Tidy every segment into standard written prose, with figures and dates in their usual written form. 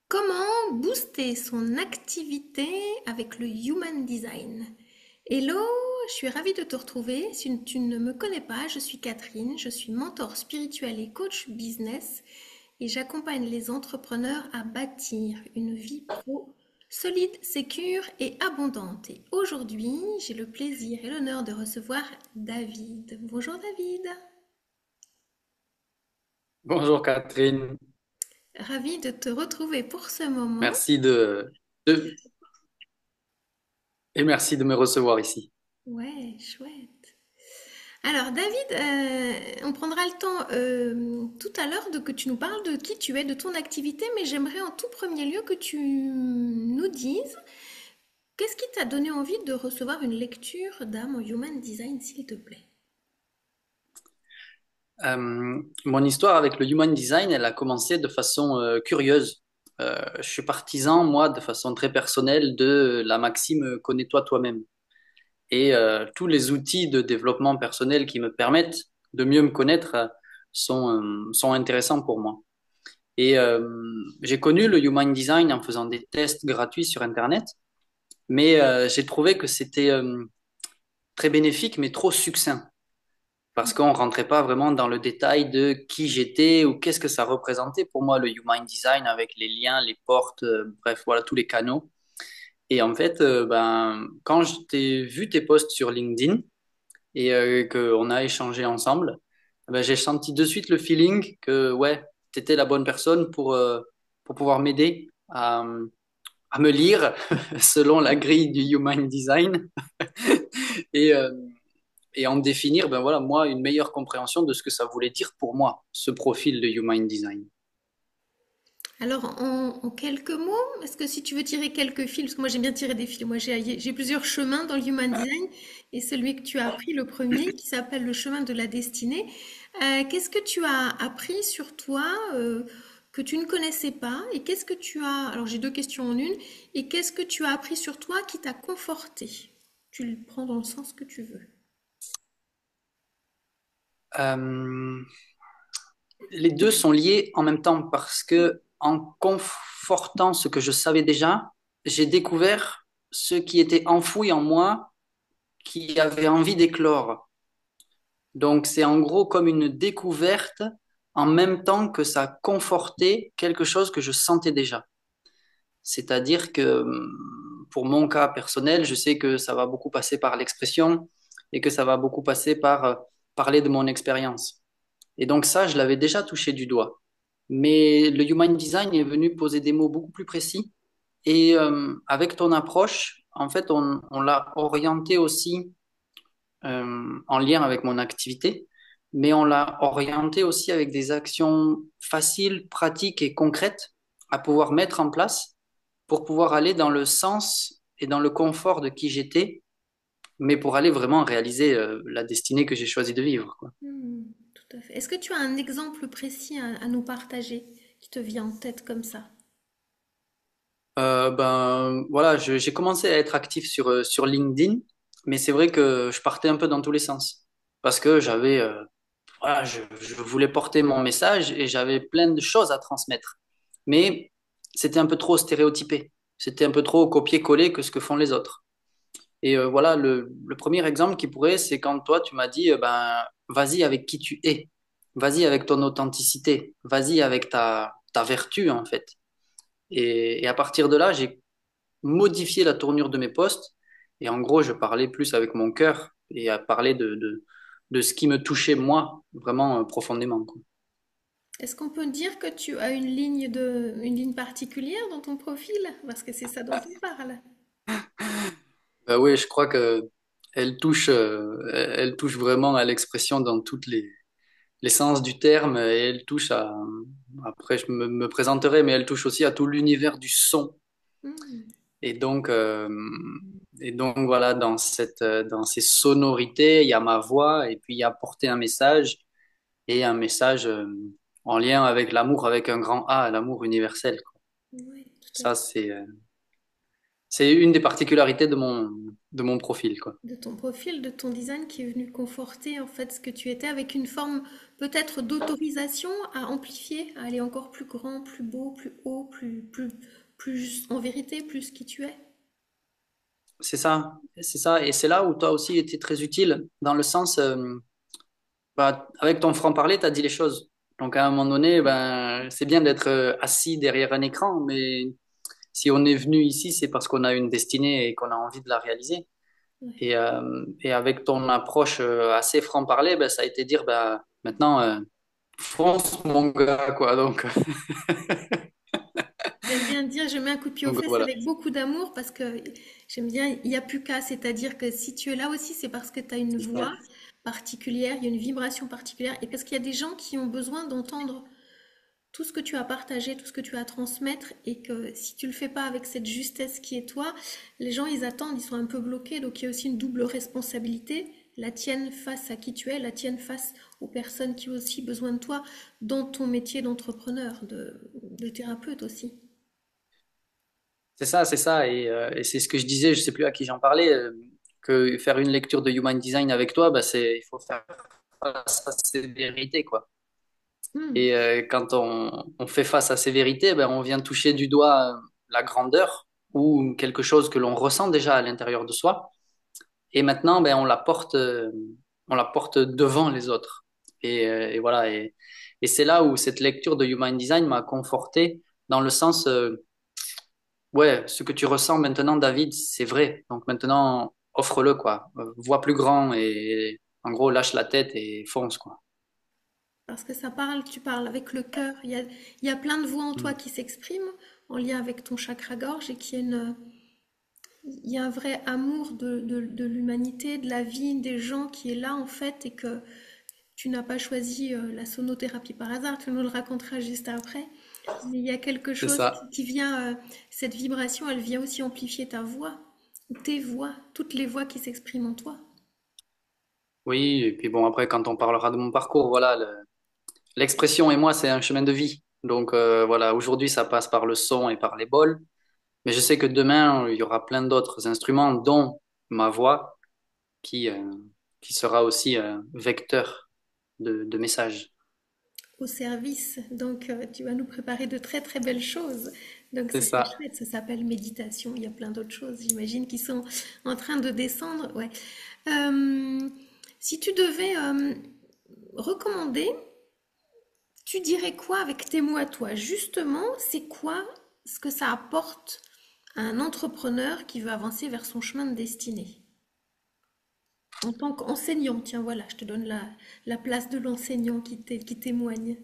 Comment booster son activité avec le Human Design? Hello, je suis ravie de te retrouver. Si tu ne me connais pas, je suis Catherine, je suis mentor spirituel et coach business et j'accompagne les entrepreneurs à bâtir une vie pro solide, sécure et abondante. Et aujourd'hui, j'ai le plaisir et l'honneur de recevoir David. Bonjour David, Bonjour Catherine, ravie de te retrouver pour ce moment. merci de- et merci de me recevoir ici. Ouais, chouette. Alors David, on prendra le temps tout à l'heure de que tu nous parles de qui tu es, de ton activité, mais j'aimerais en tout premier lieu que tu nous dises qu'est-ce qui t'a donné envie de recevoir une lecture d'âme en Human Design, s'il te plaît. Mon histoire avec le Human Design, elle a commencé de façon curieuse. Je suis partisan, moi, de façon très personnelle, de la maxime connais-toi toi-même. Et tous les outils de développement personnel qui me permettent de mieux me connaître sont intéressants pour moi. Et j'ai connu le Human Design en faisant des tests gratuits sur Internet, mais j'ai trouvé que c'était très bénéfique, mais trop succinct, parce qu'on rentrait pas vraiment dans le détail de qui j'étais ou qu'est-ce que ça représentait pour moi, le Human Design, avec les liens, les portes, bref, voilà, tous les canaux. Et en fait, quand je t'ai vu tes posts sur LinkedIn et qu'on a échangé ensemble, ben, j'ai senti de suite le feeling que, ouais, tu étais la bonne personne pour pouvoir m'aider à me lire selon la grille du Human Design. Et, euh, et en définir, ben voilà, moi, une meilleure compréhension de ce que ça voulait dire pour moi, ce profil de Human Design. Alors en quelques mots, est-ce que si tu veux tirer quelques fils, parce que moi j'aime bien tirer des fils, moi j'ai plusieurs chemins dans le Human Design et celui que tu as appris, le premier, qui s'appelle le chemin de la destinée. Qu'est-ce que tu as appris sur toi que tu ne connaissais pas et qu'est-ce que tu as... Alors j'ai deux questions en une. Et qu'est-ce que tu as appris sur toi qui t'a conforté? Tu le prends dans le sens que tu veux. Euh, les deux sont liés en même temps parce que en confortant ce que je savais déjà, j'ai découvert ce qui était enfoui en moi, qui avait envie d'éclore. Donc c'est en gros comme une découverte en même temps que ça confortait quelque chose que je sentais déjà. C'est-à-dire que pour mon cas personnel, je sais que ça va beaucoup passer par l'expression et que ça va beaucoup passer par parler de mon expérience. Et donc ça, je l'avais déjà touché du doigt. Mais le Human Design est venu poser des mots beaucoup plus précis. Et avec ton approche, en fait, on l'a orienté aussi en lien avec mon activité, mais on l'a orienté aussi avec des actions faciles, pratiques et concrètes à pouvoir mettre en place pour pouvoir aller dans le sens et dans le confort de qui j'étais, mais pour aller vraiment réaliser la destinée que j'ai choisi de vivre, quoi. Hmm, tout à fait. Est-ce que tu as un exemple précis à nous partager qui te vient en tête comme ça? Ben voilà, j'ai commencé à être actif sur LinkedIn, mais c'est vrai que je partais un peu dans tous les sens parce que j'avais voilà, je voulais porter mon message et j'avais plein de choses à transmettre, mais c'était un peu trop stéréotypé, c'était un peu trop copier-coller que ce que font les autres. Et voilà, le premier exemple qui pourrait, c'est quand toi, tu m'as dit, ben, vas-y avec qui tu es, vas-y avec ton authenticité, vas-y avec ta vertu, en fait. Et à partir de là, j'ai modifié la tournure de mes posts. Et en gros, je parlais plus avec mon cœur et à parler de ce qui me touchait moi, vraiment profondément, quoi. Est-ce qu'on peut dire que tu as une ligne particulière dans ton profil? Parce que c'est ça dont on parle. Oui, je crois que elle touche vraiment à l'expression dans toutes les sens du terme et elle touche à, après me présenterai, mais elle touche aussi à tout l'univers du son. Hmm. Et donc, euh, et donc voilà, dans ces sonorités, il y a ma voix et puis il y a porter un message et un message en lien avec l'amour, avec un grand A, l'amour universel, quoi. Oui, tout à Ça, fait. c'est, C'est une des particularités de mon profil, quoi. De ton profil, de ton design qui est venu conforter en fait ce que tu étais avec une forme peut-être d'autorisation à amplifier, à aller encore plus grand, plus beau, plus haut, plus en vérité, plus qui tu es. C'est ça. Et c'est là où toi aussi été très utile, dans le sens, bah, avec ton franc-parler, tu as dit les choses. Donc à un moment donné, ben, c'est bien d'être assis derrière un écran, mais si on est venu ici, c'est parce qu'on a une destinée et qu'on a envie de la réaliser. Ouais. Et avec ton approche assez franc-parler, ben, ça a été dire, ben, maintenant, fonce mon gars, quoi. J'aime bien dire, je mets un coup de pied aux Donc fesses voilà. avec beaucoup d'amour parce que j'aime bien, il n'y a plus qu'à, c'est-à-dire que si tu es là aussi, c'est parce que tu as une C'est ça. voix particulière, il y a une vibration particulière et parce qu'il y a des gens qui ont besoin d'entendre tout ce que tu as partagé, tout ce que tu as à transmettre et que si tu le fais pas avec cette justesse qui est toi, les gens ils attendent, ils sont un peu bloqués, donc il y a aussi une double responsabilité, la tienne face à qui tu es, la tienne face aux personnes qui ont aussi besoin de toi dans ton métier d'entrepreneur, de thérapeute aussi. C'est ça. Et c'est ce que je disais, je sais plus à qui j'en parlais, que faire une lecture de Human Design avec toi, bah, il faut faire face à ces vérités, quoi. Hmm. Et quand on fait face à ces vérités, ben, on vient toucher du doigt la grandeur ou quelque chose que l'on ressent déjà à l'intérieur de soi. Et maintenant, ben, on la porte devant les autres. Et voilà. Et c'est là où cette lecture de Human Design m'a conforté dans le sens, ouais, ce que tu ressens maintenant, David, c'est vrai. Donc maintenant, offre-le, quoi. Vois plus grand et en gros, lâche la tête et fonce, quoi. Parce que ça parle, tu parles avec le cœur. Il y a plein de voix en toi Mm. qui s'expriment en lien avec ton chakra-gorge et qui est une, il y a un vrai amour de l'humanité, de la vie, des gens qui est là en fait et que tu n'as pas choisi la sonothérapie par hasard, tu nous le raconteras juste après. Mais il y a quelque C'est chose ça. qui vient, cette vibration, elle vient aussi amplifier ta voix, tes voix, toutes les voix qui s'expriment en toi. Oui, et puis bon, après, quand on parlera de mon parcours, voilà, l'expression et moi, c'est un chemin de vie. Donc voilà, aujourd'hui, ça passe par le son et par les bols. Mais je sais que demain, il y aura plein d'autres instruments, dont ma voix, qui, euh, qui sera aussi vecteur de messages. Au service. Donc, tu vas nous préparer de très très belles choses. Donc, C'est c'est ça. chouette. Ça s'appelle méditation. Il y a plein d'autres choses, j'imagine, qui sont en train de descendre. Ouais. Euh, si tu devais recommander, tu dirais quoi avec tes mots à toi? Justement, c'est quoi ce que ça apporte à un entrepreneur qui veut avancer vers son chemin de destinée? En tant qu'enseignant, tiens, voilà, je te donne la place de l'enseignant qui témoigne.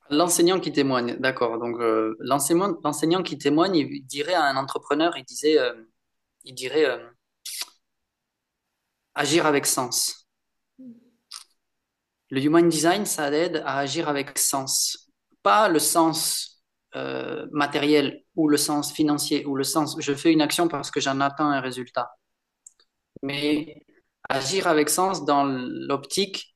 L'enseignant qui témoigne, d'accord. Donc l'enseignant qui témoigne, il dirait à un entrepreneur, il dirait agir avec sens. Le human design, ça aide à agir avec sens. Pas le sens matériel ou le sens financier ou le sens je fais une action parce que j'en attends un résultat. Mais agir avec sens dans l'optique,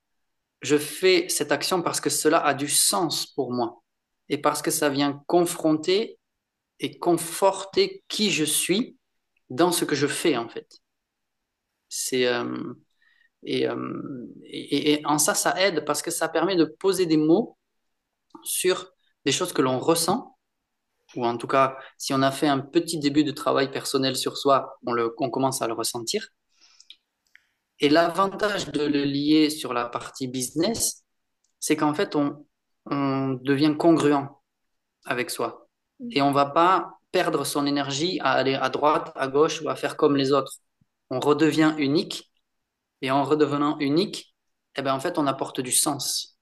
je fais cette action parce que cela a du sens pour moi et parce que ça vient confronter et conforter qui je suis dans ce que je fais en fait. C'est et en ça, ça aide parce que ça permet de poser des mots sur des choses que l'on ressent, ou en tout cas, si on a fait un petit début de travail personnel sur soi, on commence à le ressentir. Et l'avantage de le lier sur la partie business, c'est qu'en fait, on devient congruent avec soi. Et on va pas perdre son énergie à aller à droite, à gauche ou à faire comme les autres. On redevient unique et en redevenant unique, eh ben, en fait, on apporte du sens.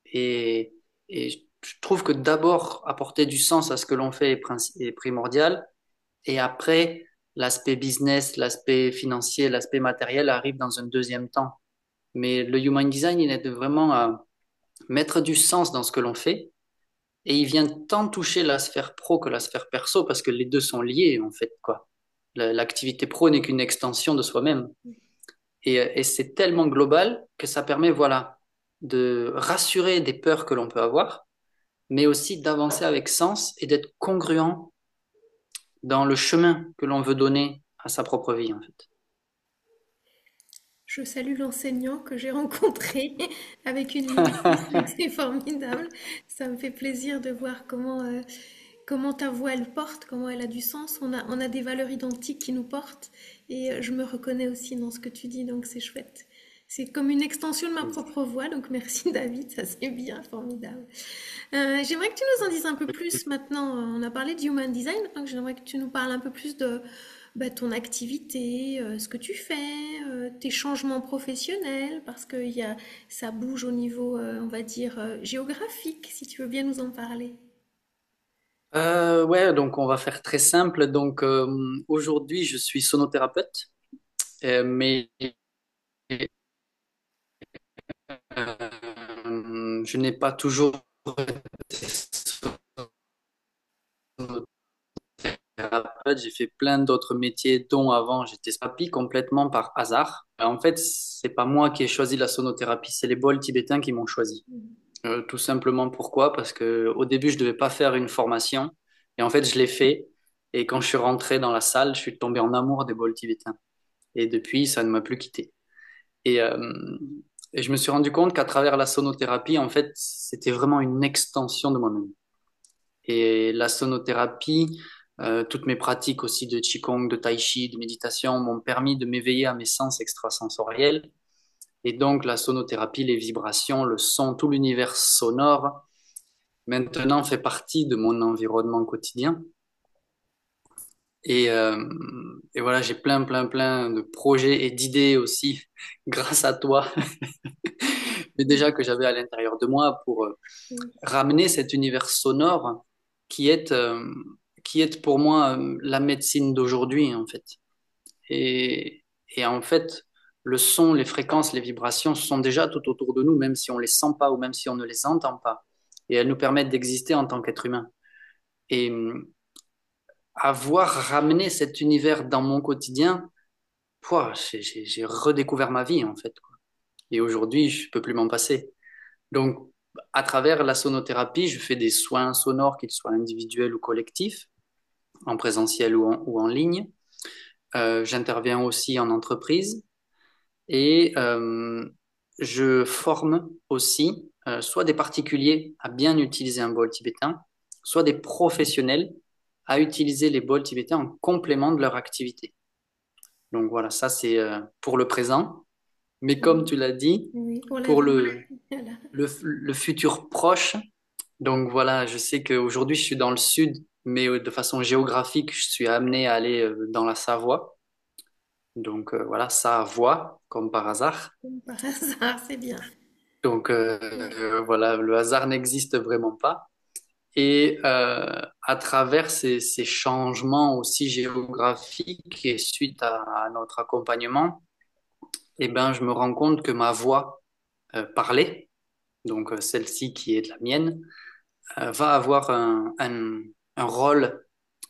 Et, et je trouve que d'abord, apporter du sens à ce que l'on fait est primordial. Et après, l'aspect business, l'aspect financier, l'aspect matériel arrive dans un deuxième temps. Mais le human design, il aide vraiment à mettre du sens dans ce que l'on fait. Et il vient tant toucher la sphère pro que la sphère perso parce que les deux sont liés, en fait, quoi. L'activité pro n'est qu'une extension de soi-même. Et c'est tellement global que ça permet, voilà, de rassurer des peurs que l'on peut avoir mais aussi d'avancer avec sens et d'être congruent dans le chemin que l'on veut donner à sa propre vie, en fait. Je salue l'enseignant que j'ai rencontré avec une ligne donc c'est formidable. Ça me fait plaisir de voir comment ta voix elle porte, comment elle a du sens. On a des valeurs identiques qui nous portent et je me reconnais aussi dans ce que tu dis, donc c'est chouette. C'est comme une extension de ma propre voix, donc merci David, ça c'est bien, formidable. J'aimerais que tu nous en dises un peu plus maintenant. On a parlé de Human Design, maintenant que j'aimerais que tu nous parles un peu plus de ton activité, ce que tu fais, tes changements professionnels, parce que ça bouge au niveau, on va dire, géographique, si tu veux bien nous en parler. Ouais, donc on va faire très simple. Donc aujourd'hui, je suis sonothérapeute, mais je n'ai pas toujours été sonothérapeute. J'ai fait plein d'autres métiers, dont avant j'étais thérapie complètement par hasard. En fait, c'est pas moi qui ai choisi la sonothérapie, c'est les bols tibétains qui m'ont choisi. Tout simplement pourquoi? Parce que au début, je devais pas faire une formation, et en fait, je l'ai fait. Et quand je suis rentré dans la salle, je suis tombé en amour des bols tibétains. Et depuis, ça ne m'a plus quitté. Et, euh, et je me suis rendu compte qu'à travers la sonothérapie, en fait, c'était vraiment une extension de moi-même. Et la sonothérapie, toutes mes pratiques aussi de Qigong, de Tai Chi, de méditation m'ont permis de m'éveiller à mes sens extrasensoriels. Et donc, la sonothérapie, les vibrations, le son, tout l'univers sonore, maintenant fait partie de mon environnement quotidien. Et, euh, et voilà, j'ai plein de projets et d'idées aussi grâce à toi, mais déjà que j'avais à l'intérieur de moi pour ramener cet univers sonore qui est, euh, qui est pour moi la médecine d'aujourd'hui en fait. Et en fait, le son, les fréquences, les vibrations sont déjà tout autour de nous, même si on les sent pas ou même si on ne les entend pas. Et elles nous permettent d'exister en tant qu'être humain. Et avoir ramené cet univers dans mon quotidien, pouah, j'ai redécouvert ma vie en fait, quoi. Et aujourd'hui, je peux plus m'en passer. Donc, à travers la sonothérapie, je fais des soins sonores, qu'ils soient individuels ou collectifs, en présentiel ou en ligne. J'interviens aussi en entreprise et je forme aussi soit des particuliers à bien utiliser un bol tibétain, soit des professionnels à utiliser les bols tibétains en complément de leur activité. Donc voilà, ça c'est pour le présent. Mais comme tu l'as dit, Oui, pour pour l'avenir. Voilà. le futur proche, donc voilà, je sais qu'aujourd'hui je suis dans le sud, mais de façon géographique, je suis amené à aller dans la Savoie. Donc voilà, Savoie, comme par hasard. Comme par hasard, c'est bien. Donc voilà, le hasard n'existe vraiment pas. Et à travers ces changements aussi géographiques et suite à notre accompagnement, eh ben, je me rends compte que ma voix parlée, donc celle-ci qui est la mienne, va avoir un rôle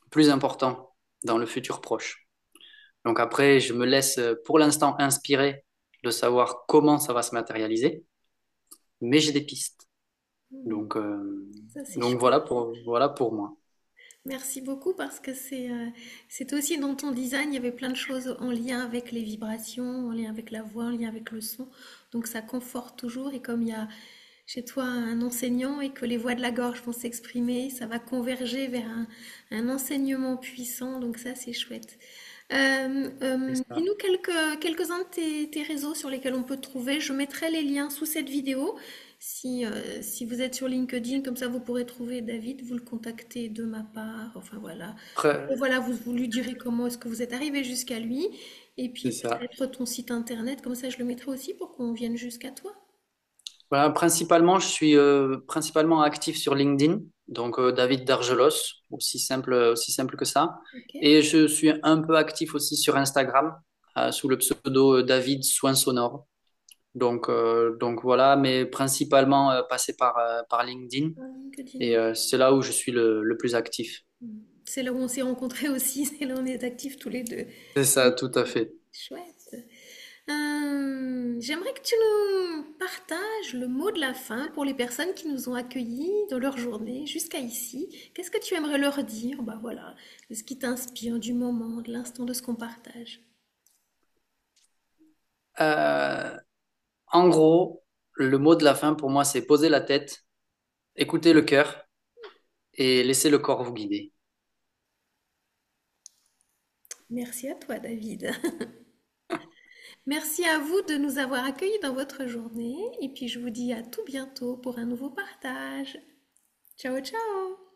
plus important dans le futur proche. Donc après, je me laisse pour l'instant inspirer de savoir comment ça va se matérialiser, mais j'ai des pistes. Donc, Ça, c'est donc chouette. voilà pour moi. Merci beaucoup parce que c'est aussi dans ton design, il y avait plein de choses en lien avec les vibrations, en lien avec la voix, en lien avec le son. Donc ça conforte toujours et comme il y a chez toi un enseignant et que les voix de la gorge vont s'exprimer, ça va converger vers un enseignement puissant. Donc ça, c'est chouette. C'est ça. Dis-nous quelques-uns de tes réseaux sur lesquels on peut te trouver. Je mettrai les liens sous cette vidéo. Si vous êtes sur LinkedIn, comme ça vous pourrez trouver David, vous le contactez de ma part. Enfin voilà. Après, Et voilà, vous lui direz comment est-ce que vous êtes arrivé jusqu'à lui. Et c'est puis ça. peut-être ton site internet, comme ça je le mettrai aussi pour qu'on vienne jusqu'à toi. Voilà, principalement, je suis principalement actif sur LinkedIn, donc David Dargelos, aussi simple que ça. Ok. Et je suis un peu actif aussi sur Instagram, sous le pseudo David Soin Sonore. Donc voilà, mais principalement passé par LinkedIn. Sur LinkedIn. Et c'est là où je suis le plus actif. C'est là où on s'est rencontrés aussi, c'est là où on est actifs tous les deux. C'est ça, tout à fait. Chouette. J'aimerais que tu nous partages le mot de la fin pour les personnes qui nous ont accueillis dans leur journée jusqu'à ici. Qu'est-ce que tu aimerais leur dire? Bah voilà, de ce qui t'inspire du moment, de l'instant de ce qu'on partage. Euh, En gros, le mot de la fin pour moi, c'est poser la tête, écouter le cœur et laisser le corps vous guider. Merci à toi, David. Merci à vous de nous avoir accueillis dans votre journée. Et puis je vous dis à tout bientôt pour un nouveau partage. Ciao, ciao!